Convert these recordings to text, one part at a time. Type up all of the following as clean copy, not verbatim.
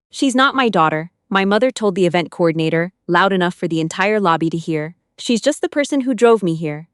"She's not my daughter," my mother told the event coordinator, loud enough for the entire lobby to hear. "She's just the person who drove me here."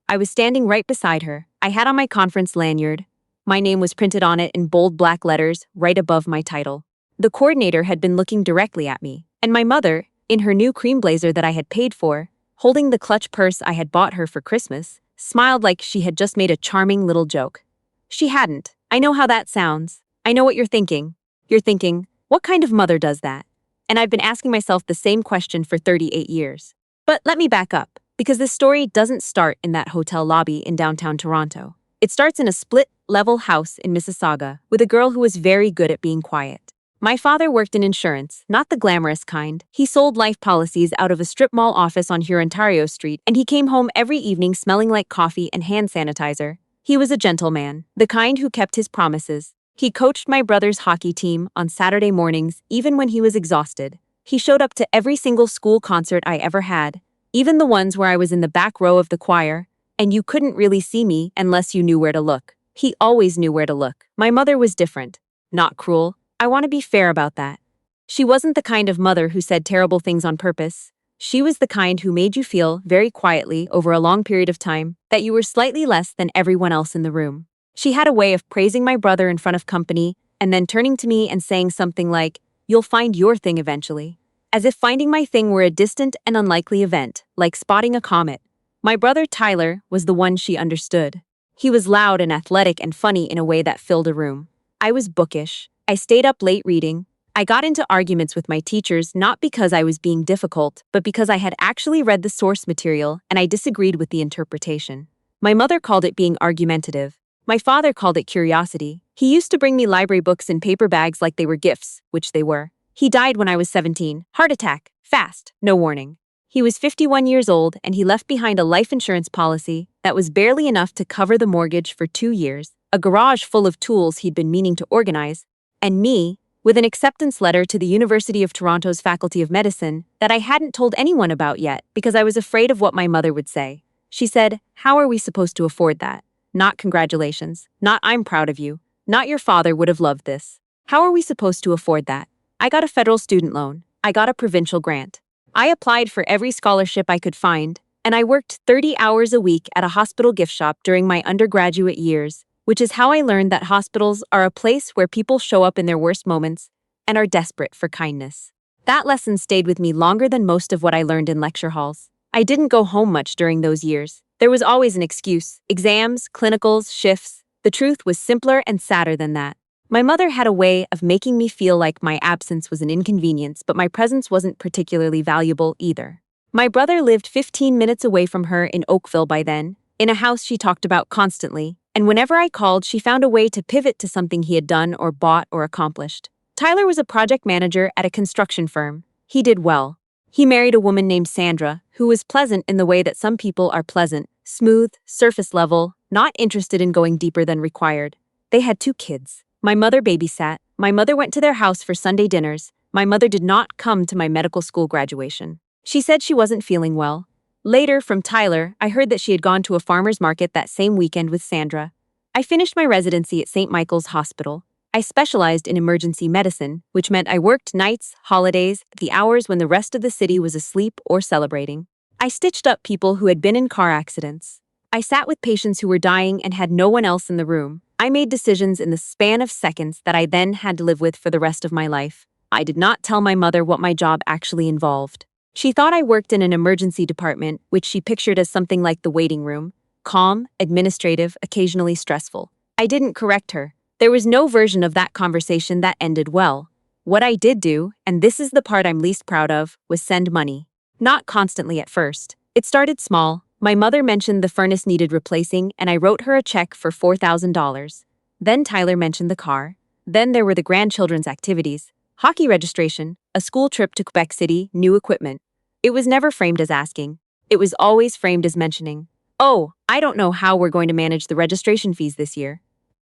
I was standing right beside her. I had on my conference lanyard. My name was printed on it in bold black letters, right above my title. The coordinator had been looking directly at me, and my mother, in her new cream blazer that I had paid for, holding the clutch purse I had bought her for Christmas, smiled like she had just made a charming little joke. She hadn't. I know how that sounds. I know what you're thinking. You're thinking, what kind of mother does that? And I've been asking myself the same question for 38 years. But let me back up, because this story doesn't start in that hotel lobby in downtown Toronto. It starts in a split-level house in Mississauga with a girl who was very good at being quiet. My father worked in insurance, not the glamorous kind. He sold life policies out of a strip mall office on Ontario Street, and he came home every evening smelling like coffee and hand sanitizer. He was a gentleman, the kind who kept his promises. He coached my brother's hockey team on Saturday mornings, even when he was exhausted. He showed up to every single school concert I ever had, even the ones where I was in the back row of the choir, and you couldn't really see me unless you knew where to look. He always knew where to look. My mother was different. Not cruel. I want to be fair about that. She wasn't the kind of mother who said terrible things on purpose. She was the kind who made you feel, very quietly, over a long period of time, that you were slightly less than everyone else in the room. She had a way of praising my brother in front of company, and then turning to me and saying something like, "You'll find your thing eventually." As if finding my thing were a distant and unlikely event, like spotting a comet. My brother Tyler was the one she understood. He was loud and athletic and funny in a way that filled a room. I was bookish. I stayed up late reading. I got into arguments with my teachers not because I was being difficult, but because I had actually read the source material and I disagreed with the interpretation. My mother called it being argumentative. My father called it curiosity. He used to bring me library books in paper bags like they were gifts, which they were. He died when I was 17. Heart attack. Fast. No warning. He was 51 years old and he left behind a life insurance policy that was barely enough to cover the mortgage for 2 years, a garage full of tools he'd been meaning to organize, and me, with an acceptance letter to the University of Toronto's Faculty of Medicine that I hadn't told anyone about yet because I was afraid of what my mother would say. She said, "How are we supposed to afford that? Not congratulations, not I'm proud of you, not your father would have loved this. How are we supposed to afford that?" I got a federal student loan. I got a provincial grant. I applied for every scholarship I could find, and I worked 30 hours a week at a hospital gift shop during my undergraduate years, which is how I learned that hospitals are a place where people show up in their worst moments and are desperate for kindness. That lesson stayed with me longer than most of what I learned in lecture halls. I didn't go home much during those years. There was always an excuse: exams, clinicals, shifts. The truth was simpler and sadder than that. My mother had a way of making me feel like my absence was an inconvenience, but my presence wasn't particularly valuable either. My brother lived 15 minutes away from her in Oakville by then, in a house she talked about constantly, and whenever I called, she found a way to pivot to something he had done or bought or accomplished. Tyler was a project manager at a construction firm. He did well. He married a woman named Sandra, who was pleasant in the way that some people are pleasant, smooth, surface level, not interested in going deeper than required. They had 2 kids. My mother babysat. My mother went to their house for Sunday dinners. My mother did not come to my medical school graduation. She said she wasn't feeling well. Later, from Tyler, I heard that she had gone to a farmer's market that same weekend with Sandra. I finished my residency at St. Michael's Hospital. I specialized in emergency medicine, which meant I worked nights, holidays, the hours when the rest of the city was asleep or celebrating. I stitched up people who had been in car accidents. I sat with patients who were dying and had no one else in the room. I made decisions in the span of seconds that I then had to live with for the rest of my life. I did not tell my mother what my job actually involved. She thought I worked in an emergency department, which she pictured as something like the waiting room: calm, administrative, occasionally stressful. I didn't correct her. There was no version of that conversation that ended well. What I did do, and this is the part I'm least proud of, was send money. Not constantly at first. It started small. My mother mentioned the furnace needed replacing, and I wrote her a check for $4,000. Then Tyler mentioned the car. Then there were the grandchildren's activities: hockey registration, a school trip to Quebec City, new equipment. It was never framed as asking. It was always framed as mentioning. "Oh, I don't know how we're going to manage the registration fees this year."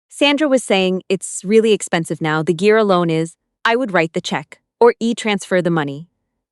Sandra was saying, "It's really expensive now, the gear alone is." I would write the check, or e-transfer the money.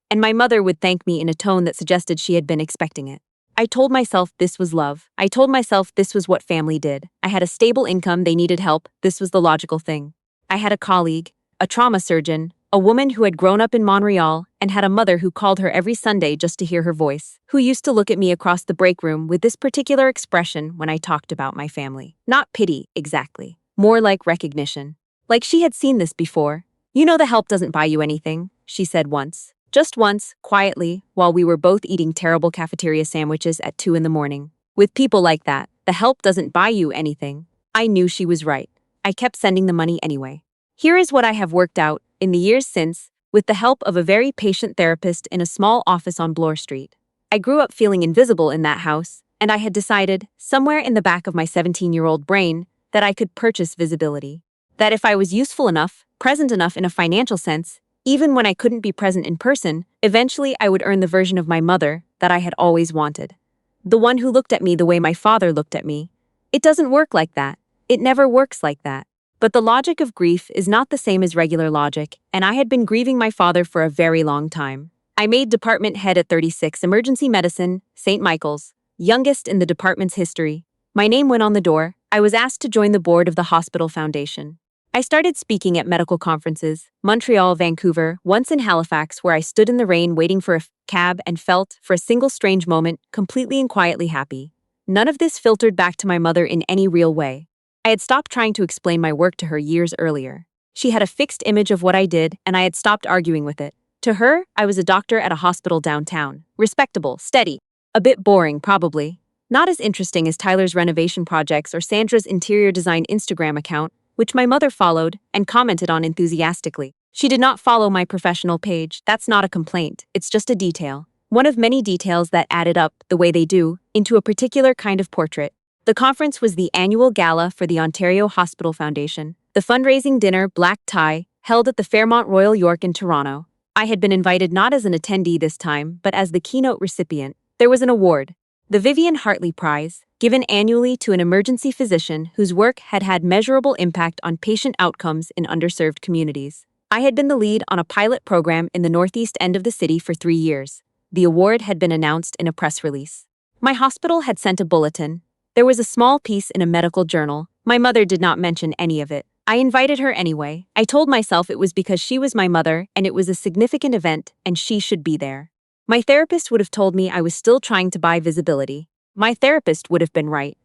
And my mother would thank me in a tone that suggested she had been expecting it. I told myself this was love. I told myself this was what family did. I had a stable income, they needed help, this was the logical thing. I had a colleague, a trauma surgeon, a woman who had grown up in Montreal and had a mother who called her every Sunday just to hear her voice, who used to look at me across the break room with this particular expression when I talked about my family. Not pity, exactly. More like recognition. Like she had seen this before. "You know the help doesn't buy you anything," she said once. Just once, quietly, while we were both eating terrible cafeteria sandwiches at 2 in the morning. With people like that, the help doesn't buy you anything. I knew she was right. I kept sending the money anyway. Here is what I have worked out, in the years since, with the help of a very patient therapist in a small office on Bloor Street. I grew up feeling invisible in that house, and I had decided, somewhere in the back of my 17-year-old brain, that I could purchase visibility. That if I was useful enough, present enough in a financial sense, even when I couldn't be present in person, eventually I would earn the version of my mother that I had always wanted. The one who looked at me the way my father looked at me. It doesn't work like that. It never works like that. But the logic of grief is not the same as regular logic, and I had been grieving my father for a very long time. I made department head at 36 Emergency Medicine, St. Michael's, youngest in the department's history. My name went on the door. I was asked to join the board of the hospital foundation. I started speaking at medical conferences, Montreal, Vancouver, once in Halifax, where I stood in the rain waiting for a cab and felt, for a single strange moment, completely and quietly happy. None of this filtered back to my mother in any real way. I had stopped trying to explain my work to her years earlier. She had a fixed image of what I did, and I had stopped arguing with it. To her, I was a doctor at a hospital downtown. Respectable, steady. A bit boring, probably. Not as interesting as Tyler's renovation projects or Sandra's interior design Instagram account, which my mother followed and commented on enthusiastically. She did not follow my professional page. That's not a complaint, it's just a detail. One of many details that added up, the way they do, into a particular kind of portrait. The conference was the annual gala for the Ontario Hospital Foundation, the fundraising dinner, black tie, held at the Fairmont Royal York in Toronto. I had been invited not as an attendee this time, but as the keynote recipient. There was an award, the Vivian Hartley Prize, given annually to an emergency physician whose work had had measurable impact on patient outcomes in underserved communities. I had been the lead on a pilot program in the northeast end of the city for 3 years. The award had been announced in a press release. My hospital had sent a bulletin. There was a small piece in a medical journal. My mother did not mention any of it. I invited her anyway. I told myself it was because she was my mother and it was a significant event and she should be there. My therapist would have told me I was still trying to buy visibility. My therapist would have been right.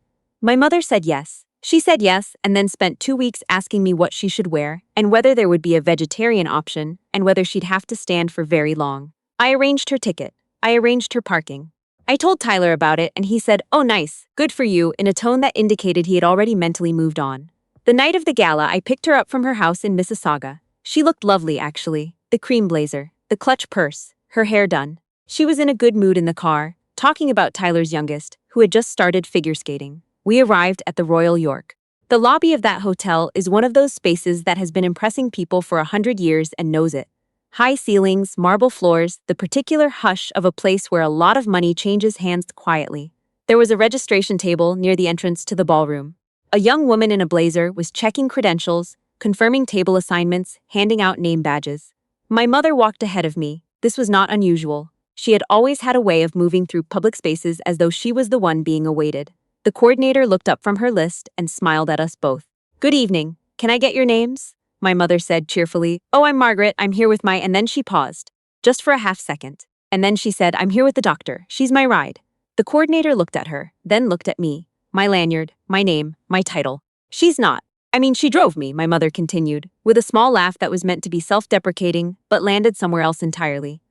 My mother said yes. She said yes and then spent 2 weeks asking me what she should wear and whether there would be a vegetarian option and whether she'd have to stand for very long. I arranged her ticket. I arranged her parking. I told Tyler about it and he said, "Oh nice, good for you," in a tone that indicated he had already mentally moved on. The night of the gala, I picked her up from her house in Mississauga. She looked lovely actually, the cream blazer, the clutch purse, her hair done. She was in a good mood in the car, talking about Tyler's youngest, who had just started figure skating. We arrived at the Royal York. The lobby of that hotel is one of those spaces that has been impressing people for 100 years and knows it. High ceilings, marble floors, the particular hush of a place where a lot of money changes hands quietly. There was a registration table near the entrance to the ballroom. A young woman in a blazer was checking credentials, confirming table assignments, handing out name badges. My mother walked ahead of me. This was not unusual. She had always had a way of moving through public spaces as though she was the one being awaited. The coordinator looked up from her list and smiled at us both. "Good evening. Can I get your names?" My mother said cheerfully. "Oh, I'm Margaret. I'm here with my..." And then she paused, just for a half second. And then she said, "I'm here with the doctor. She's my ride." The coordinator looked at her, then looked at me. My lanyard, my name, my title. "She's not. I mean, she drove me," my mother continued, with a small laugh that was meant to be self-deprecating, but landed somewhere else entirely.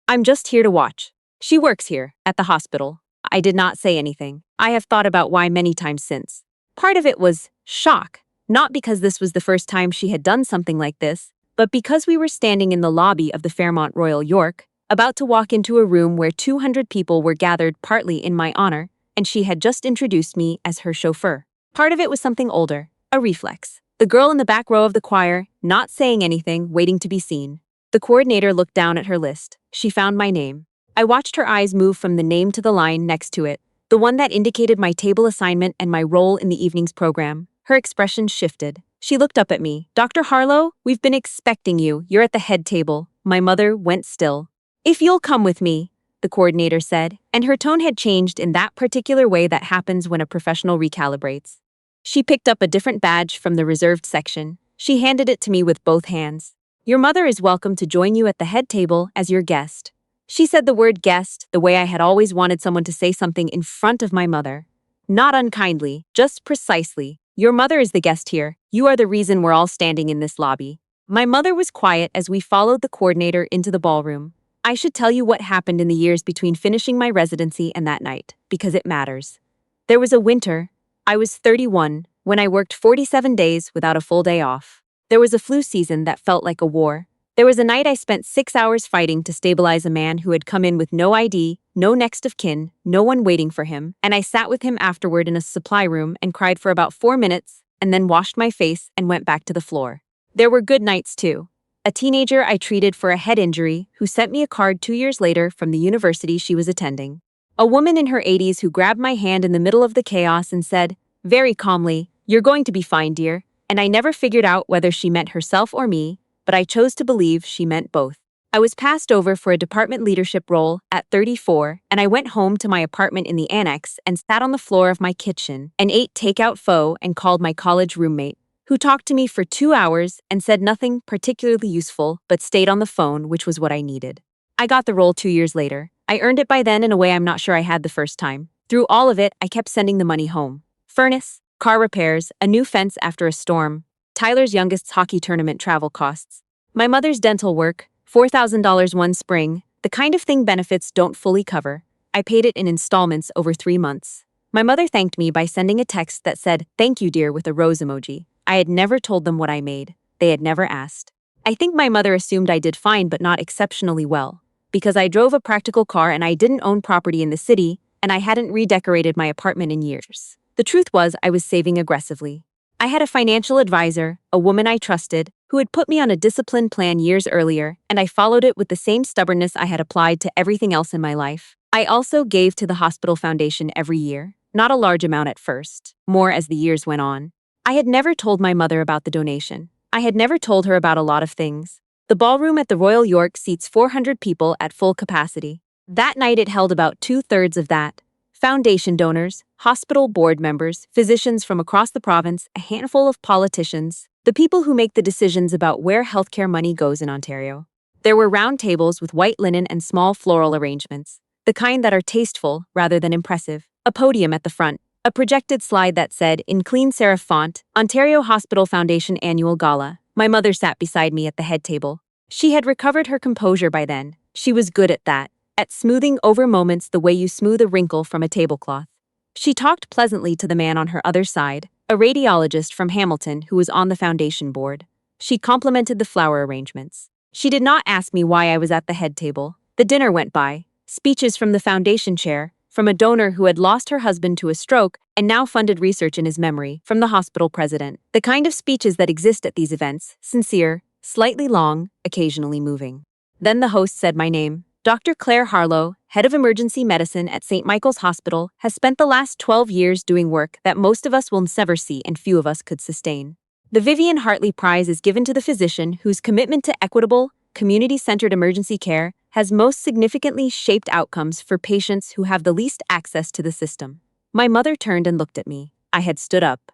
"I'm just here to watch. She works here, at the hospital." I did not say anything. I have thought about why many times since. Part of it was shock. Not because this was the first time she had done something like this, but because we were standing in the lobby of the Fairmont Royal York, about to walk into a room where 200 people were gathered partly in my honor, and she had just introduced me as her chauffeur. Part of it was something older, a reflex. The girl in the back row of the choir, not saying anything, waiting to be seen. The coordinator looked down at her list. She found my name. I watched her eyes move from the name to the line next to it, the one that indicated my table assignment and my role in the evening's program. Her expression shifted. She looked up at me. "Dr. Harlow, we've been expecting you. You're at the head table." My mother went still. "If you'll come with me," the coordinator said, and her tone had changed in that particular way that happens when a professional recalibrates. She picked up a different badge from the reserved section. She handed it to me with both hands. Your mother is welcome to join you at the head table as your guest. She said the word guest the way I had always wanted someone to say something in front of my mother. Not unkindly, just precisely. Your mother is the guest here. You are the reason we're all standing in this lobby. My mother was quiet as we followed the coordinator into the ballroom. I should tell you what happened in the years between finishing my residency and that night, because it matters. There was a winter. I was 31 when I worked 47 days without a full day off. There was a flu season that felt like a war. There was a night I spent 6 hours fighting to stabilize a man who had come in with no ID, no next of kin, no one waiting for him, and I sat with him afterward in a supply room and cried for about 4 minutes, and then washed my face and went back to the floor. There were good nights too. A teenager I treated for a head injury who sent me a card 2 years later from the university she was attending. A woman in her 80s who grabbed my hand in the middle of the chaos and said, very calmly, "You're going to be fine, dear." And I never figured out whether she meant herself or me, but I chose to believe she meant both. I was passed over for a department leadership role at 34, and I went home to my apartment in the annex and sat on the floor of my kitchen and ate takeout pho and called my college roommate, who talked to me for 2 hours and said nothing particularly useful but stayed on the phone, which was what I needed. I got the role 2 years later. I earned it by then in a way I'm not sure I had the first time. Through all of it, I kept sending the money home. Furnace, car repairs, a new fence after a storm, Tyler's youngest's hockey tournament travel costs. My mother's dental work, $4,000 one spring, the kind of thing benefits don't fully cover. I paid it in installments over 3 months. My mother thanked me by sending a text that said, "Thank you, dear," with a rose emoji. I had never told them what I made. They had never asked. I think my mother assumed I did fine but not exceptionally well, because I drove a practical car and I didn't own property in the city, and I hadn't redecorated my apartment in years. The truth was, I was saving aggressively. I had a financial advisor, a woman I trusted, who had put me on a disciplined plan years earlier, and I followed it with the same stubbornness I had applied to everything else in my life. I also gave to the hospital foundation every year, not a large amount at first, more as the years went on. I had never told my mother about the donation. I had never told her about a lot of things. The ballroom at the Royal York seats 400 people at full capacity. That night it held about 2/3 of that. Foundation donors, hospital board members, physicians from across the province, a handful of politicians, the people who make the decisions about where healthcare money goes in Ontario. There were round tables with white linen and small floral arrangements, the kind that are tasteful rather than impressive, a podium at the front, a projected slide that said, in clean serif font, Ontario Hospital Foundation Annual Gala. My mother sat beside me at the head table. She had recovered her composure by then. She was good at that, at smoothing over moments the way you smooth a wrinkle from a tablecloth. She talked pleasantly to the man on her other side, a radiologist from Hamilton who was on the foundation board. She complimented the flower arrangements. She did not ask me why I was at the head table. The dinner went by. Speeches from the foundation chair, from a donor who had lost her husband to a stroke and now funded research in his memory, from the hospital president. The kind of speeches that exist at these events, sincere, slightly long, occasionally moving. Then the host said my name. Dr. Claire Harlow, head of emergency medicine at St. Michael's Hospital, has spent the last 12 years doing work that most of us will never see and few of us could sustain. The Vivian Hartley Prize is given to the physician whose commitment to equitable, community-centered emergency care has most significantly shaped outcomes for patients who have the least access to the system. My mother turned and looked at me. I had stood up.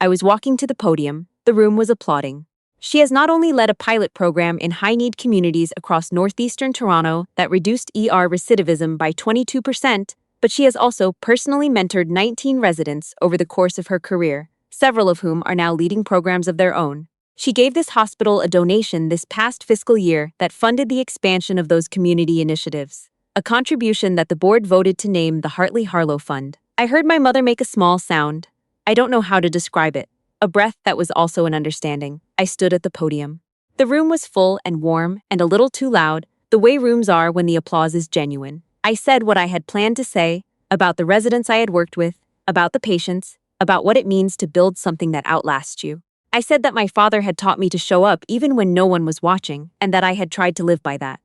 I was walking to the podium. The room was applauding. She has not only led a pilot program in high-need communities across northeastern Toronto that reduced recidivism by 22%, but she has also personally mentored 19 residents over the course of her career, several of whom are now leading programs of their own. She gave this hospital a donation this past fiscal year that funded the expansion of those community initiatives, a contribution that the board voted to name the Hartley Harlow Fund. I heard my mother make a small sound. I don't know how to describe it. A breath that was also an understanding. I stood at the podium. The room was full and warm and a little too loud, the way rooms are when the applause is genuine. I said what I had planned to say, about the residents I had worked with, about the patients, about what it means to build something that outlasts you. I said that my father had taught me to show up even when no one was watching, and that I had tried to live by that.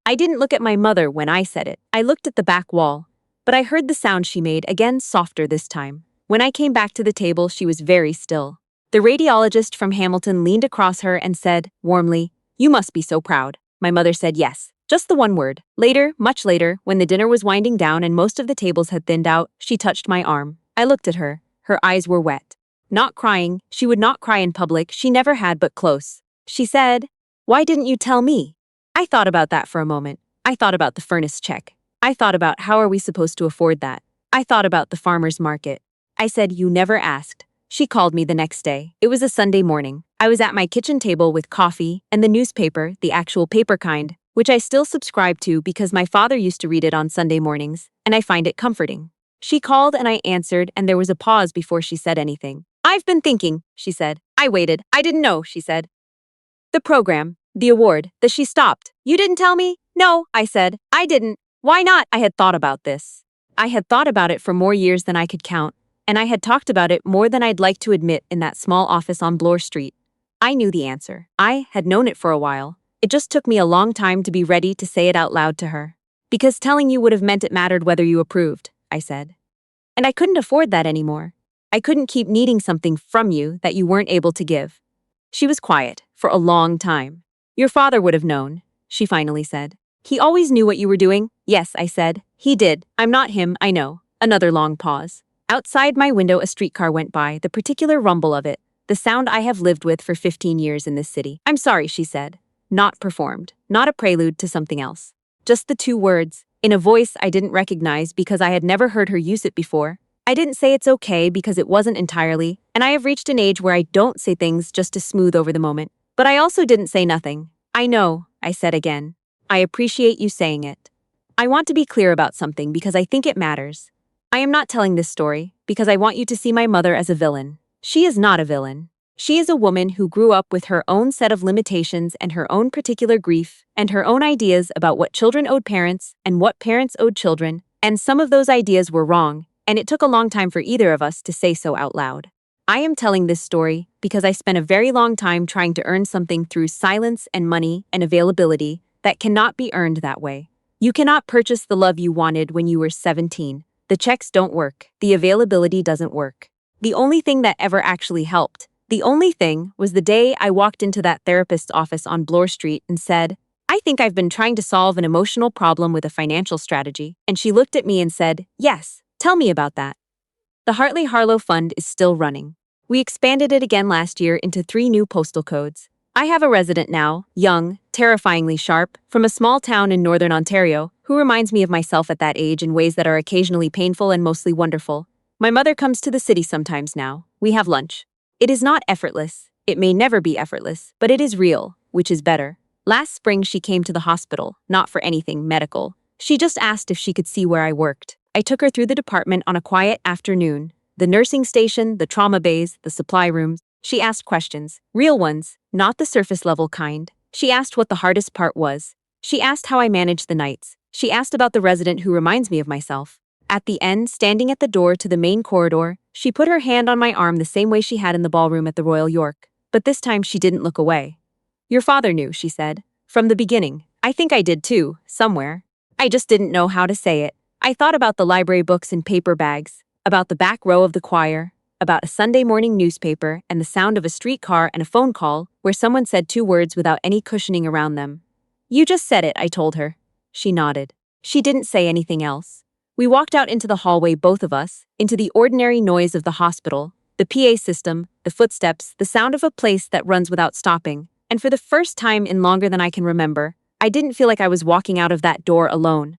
I didn't look at my mother when I said it. I looked at the back wall, but I heard the sound she made, again softer this time. When I came back to the table, she was very still. The radiologist from Hamilton leaned across her and said, warmly, "You must be so proud." My mother said yes, just the one word. Later, much later, when the dinner was winding down and most of the tables had thinned out, she touched my arm. I looked at her. Her eyes were wet. Not crying, she would not cry in public, she never had, but close. She said, Why didn't you tell me? I thought about that for a moment. I thought about the furnace check. I thought about how are we supposed to afford that. I thought about the farmer's market. I said, you never asked. She called me the next day. It was a Sunday morning. I was at my kitchen table with coffee and the newspaper, the actual paper kind, which I still subscribe to because my father used to read it on Sunday mornings, and I find it comforting. She called and I answered, and there was a pause before she said anything. I've been thinking, she said. I waited. I didn't know, she said. The program, the award, she stopped. You didn't tell me? No, I said. I didn't. Why not? I had thought about this. I had thought about it for more years than I could count, and I had talked about it more than I'd like to admit in that small office on Bloor Street. I knew the answer. I had known it for a while. It just took me a long time to be ready to say it out loud to her. Because telling you would have meant it mattered whether you approved, I said. And I couldn't afford that anymore. I couldn't keep needing something from you that you weren't able to give. She was quiet for a long time. Your father would have known, she finally said. He always knew what you were doing. Yes, I said. He did. I'm not him, I know. Another long pause. Outside my window a streetcar went by, the particular rumble of it, the sound I have lived with for 15 years in this city. I'm sorry, she said. Not performed. Not a prelude to something else. Just the two words, in a voice I didn't recognize because I had never heard her use it before. I didn't say it's okay because it wasn't entirely, and I have reached an age where I don't say things just to smooth over the moment. But I also didn't say nothing. I know, I said again. I appreciate you saying it. I want to be clear about something because I think it matters. I am not telling this story because I want you to see my mother as a villain. She is not a villain. She is a woman who grew up with her own set of limitations and her own particular grief and her own ideas about what children owed parents and what parents owed children, and some of those ideas were wrong, and it took a long time for either of us to say so out loud. I am telling this story because I spent a very long time trying to earn something through silence and money and availability that cannot be earned that way. You cannot purchase the love you wanted when you were 17. The checks don't work. The availability doesn't work. The only thing that ever actually helped, the only thing, was the day I walked into that therapist's office on Bloor Street and said, I think I've been trying to solve an emotional problem with a financial strategy. And she looked at me and said, yes, tell me about that. The Harlow Fund is still running. We expanded it again last year into 3 new postal codes. I have a resident now, young, terrifyingly sharp, from a small town in northern Ontario, who reminds me of myself at that age in ways that are occasionally painful and mostly wonderful. My mother comes to the city sometimes now. We have lunch. It is not effortless. It may never be effortless, but it is real, which is better. Last spring she came to the hospital, not for anything medical. She just asked if she could see where I worked. I took her through the department on a quiet afternoon. The nursing station, the trauma bays, the supply rooms. She asked questions, real ones, not the surface-level kind. She asked what the hardest part was. She asked how I managed the nights. She asked about the resident who reminds me of myself. At the end, standing at the door to the main corridor, she put her hand on my arm the same way she had in the ballroom at the Royal York. But this time she didn't look away. Your father knew, she said. From the beginning. I think I did too, somewhere. I just didn't know how to say it. I thought about the library books in paper bags, about the back row of the choir, about a Sunday morning newspaper and the sound of a streetcar and a phone call where someone said 2 words without any cushioning around them. You just said it, I told her. She nodded. She didn't say anything else. We walked out into the hallway, both of us, into the ordinary noise of the hospital, the PA system, the footsteps, the sound of a place that runs without stopping, and for the first time in longer than I can remember, I didn't feel like I was walking out of that door alone.